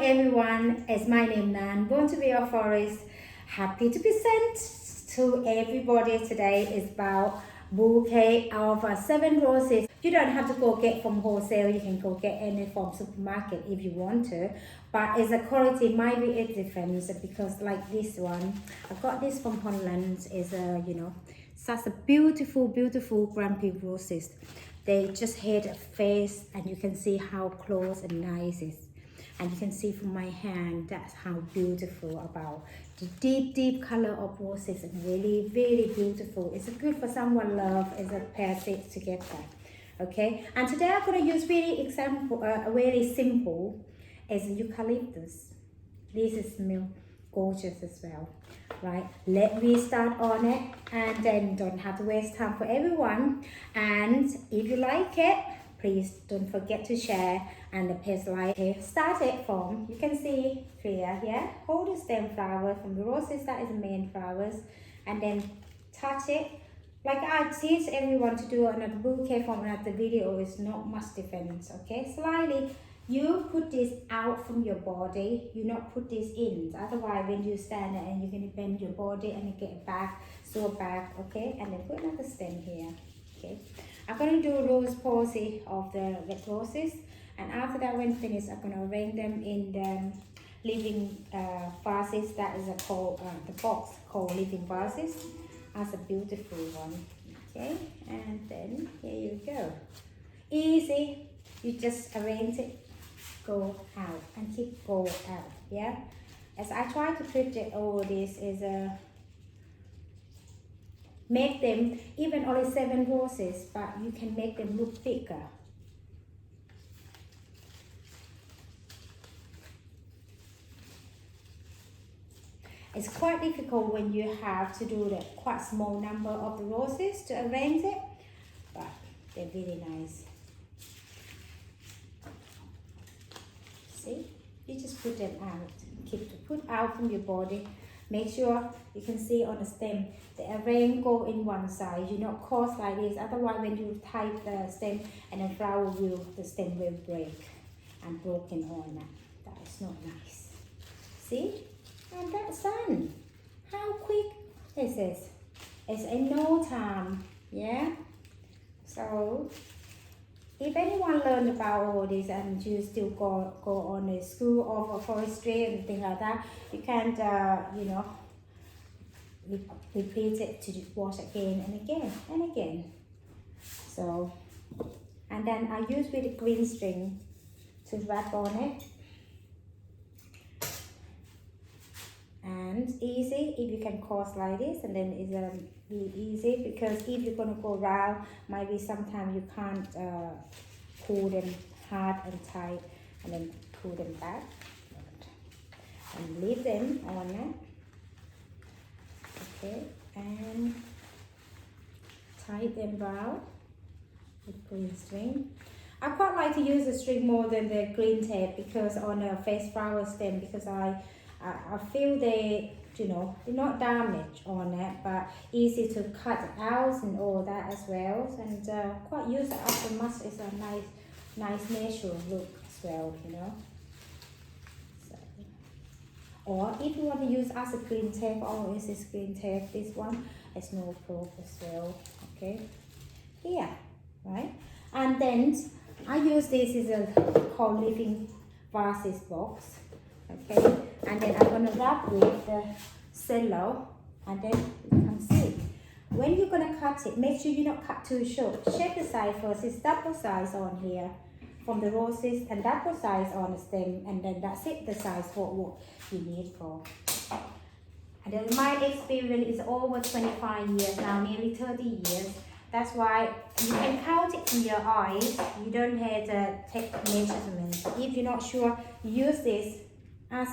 everyone, it's my name Nan, Borntobeaflorist. Happy to present to everybody today is about bouquet of 7 roses. You don't have to go get from wholesale, you can go get any from supermarket if you want to, but its a quality might be a difference because like this one, I got this from Holland, is a such a beautiful Grand Prix roses. They just hit a face and you can see how close and nice it is. And you can see from my hand, that's how beautiful about the deep color of roses and really beautiful. It's good for someone love as a pair set together. Okay, and today I'm going to use very simple as eucalyptus. This is smell gorgeous as well, right? Let me start on it and then don't have to waste time for everyone. And if you like it, please don't forget to share and press like. Start it from, you can see clear here, hold the stem flower from the roses, that is the main flowers, and then touch it. Like I teach everyone to do another bouquet from another video, is not much difference, okay? Slightly, you put this out from your body, you not put this in, otherwise when you stand there and you're going to bend your body and you get back, so back, okay? And then put another stem here, okay? I'm going to do a rose posy of the red roses, and after that when finished I'm going to arrange them in the living vases. That is the box called living vases, as a beautiful one, okay? And then here you go, easy, you just arrange it, go out and keep go out, yeah? As I try to put it over this is make them even only 7 roses, but you can make them look bigger. It's quite difficult when you have to do the quite small number of the roses to arrange it, but they're really nice. See, you just put them out, keep to put out from your body. Make sure you can see on the stem, the arrange go in one side, you not cross like this, otherwise when you tie the stem and the flower the stem will break and broken on that. That is not nice. See? And that's done. How quick is this? It's in no time, yeah? So, if anyone learned about all this and you still go on a school of floristry and things like that, you can, repeat it to wash again and again and again. So, and then I use with a green string to wrap on it. And easy if you can cross like this, and then it's be easy because if you're gonna go round, maybe sometimes you can't pull them hard and tight, and then pull them back and leave them on it. Okay, and tie them round with green string. I quite like to use the string more than the green tape because on a face flower stem, because I feel they're not damaged on it, but easy to cut out and all that as well, and quite use it after much. It's a nice natural look as well, So, or if you want to use as a green tape, or is this green tape, this one is no problem as well, okay? Here, right? And then I use this is a called living Vases Box, okay? And then I'm going to wrap with the cello, and then you can see. When you're going to cut it, make sure you don't cut too short. Check the size first. It's double size on here from the roses and double size on the stem, and then that's it, the size for what you need for. And then my experience is over 25 years now, nearly 30 years. That's why you can count it in your eyes. You don't have to take measurements. If you're not sure, use this as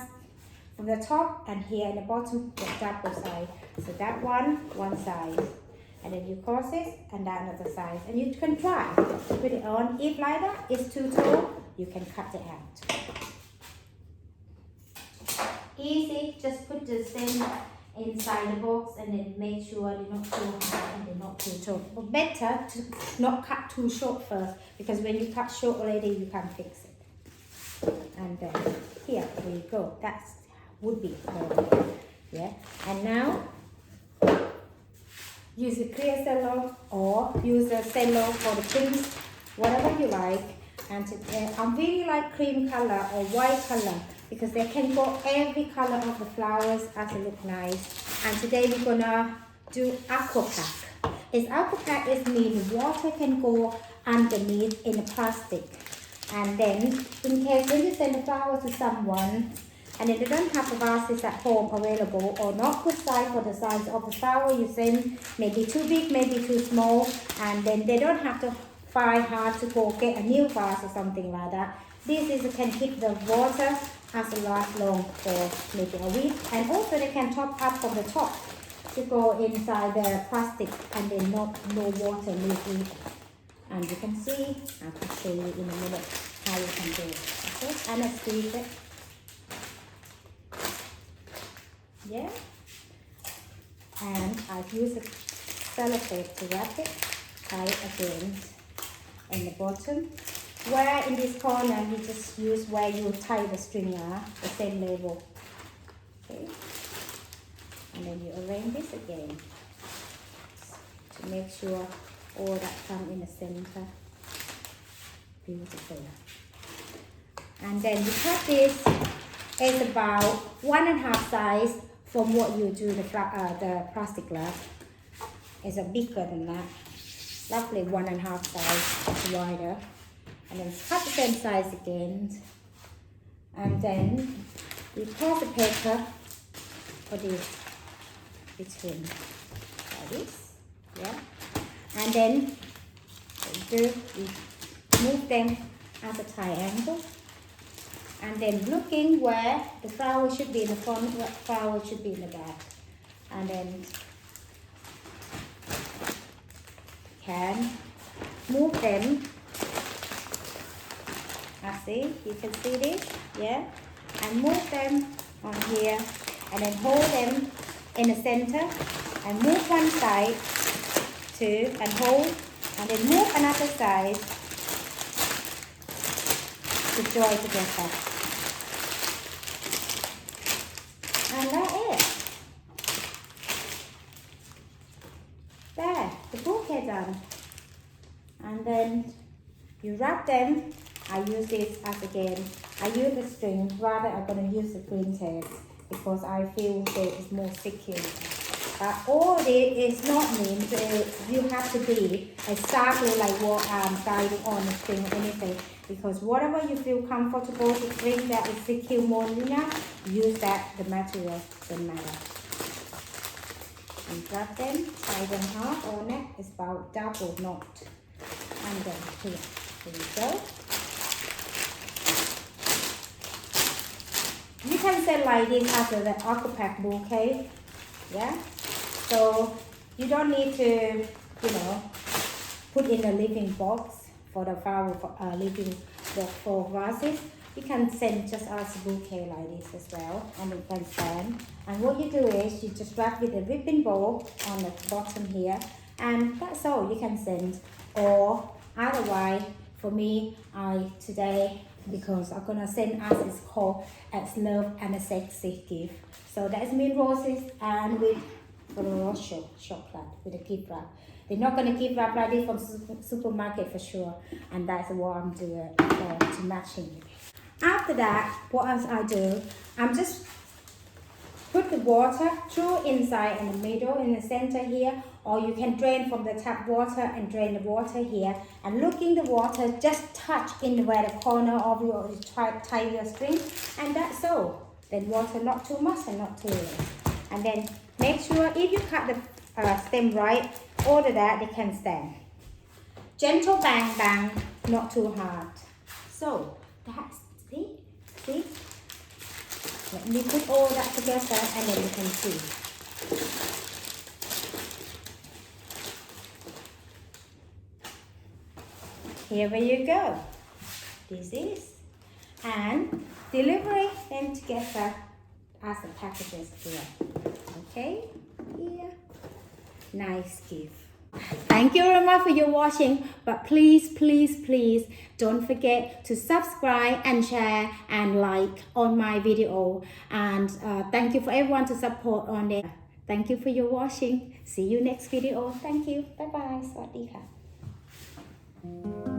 from the top and here in the bottom, the double side. So that one side, and then you cross it and that another side, and you can try to put it on. If like that is too tall, you can cut it out. Easy, just put the stem inside the box and then make sure they're not too high and they're not too short. But better to not cut too short first, because when you cut short already, you can't fix it. And then here we go. That's would be floral. Yeah. And now use a clear cello or use a cello for the prints, whatever you like. And today I really like cream color or white color because they can go every color of the flowers as it look nice. And today we're gonna do Aquapack. Aquapack is mean water can go underneath in a plastic. And then in case when you send a flower to someone and then they don't have the vases at home available or not good size for the size of the flower you send, maybe too big, maybe too small, and then they don't have to fight hard to go get a new vase or something like that. This is can keep the water as it lasts long for maybe a week, and also they can top up from the top to go inside the plastic and then no water leaking. And you can see, I can show you in a minute how you can do it. Okay, and let's squeeze it. Yeah, and I've used a cellophane to wrap it, tie it again in the bottom. Where in this corner you just use where you tie the string the same level. Okay, and then you arrange this again to make sure all that come in the center. Beautiful. And then you cut this is about 1.5 size from what you do the plastic wrap. It's a bigger than that. Roughly 1.5 size wider. And then cut the same size again. And then you pass the paper for this between like this. Yeah. And then you move them as a triangle. And then looking where the flower should be in the front, what flower should be in the back. And then can move them. See, you can see this, yeah? And move them on here and then hold them in the center and move one side to and hold and then move another side to join together. And that's it. There, the bouquet done. And then you wrap them. I use this as again. I use the string, rather I'm going to use the green tape because I feel that it's more secure. All this is not mean that you have to be exactly like what I'm guiding on the string or anything, because whatever you feel comfortable to string that is secure more enough, use that, the material doesn't matter. And wrap them, tie them half or neck is about double knot. And then here we go. You can sell like this after the Aquapack bouquet, yeah? So you don't need to, put in a living box for the flower, living box for vases. You can send just as a bouquet like this as well, and you can stand. And what you do is you just wrap with a ribbon bow on the bottom here, and that's all you can send. Or otherwise, for me, today, because I'm gonna send us is called as love and a sexy gift. So that's mint roses and with floral chocolate with a gift wrap. They're not gonna gift wrap like this from supermarket for sure, and that's what I'm doing to matching. After that, what else I do? I'm just put the water through inside in the middle, in the center here, or you can drain from the tap water and drain the water here. And looking the water, just touch in where the corner of your tie your string, and that's all. Then water not too much and not too little. And then make sure if you cut the stem right, all of that they can stand. Gentle bang bang, not too hard. So that's see. Let me put all that together and then you can see. Here you go. This is. And delivery them together as the packages here. Okay? Here. Nice gift. Thank you very much for your watching, but please don't forget to subscribe and share and like on my video, and thank you for everyone to support on it. Thank you for your watching. See you next video. Thank you. Bye bye. สวัสดีค่ะ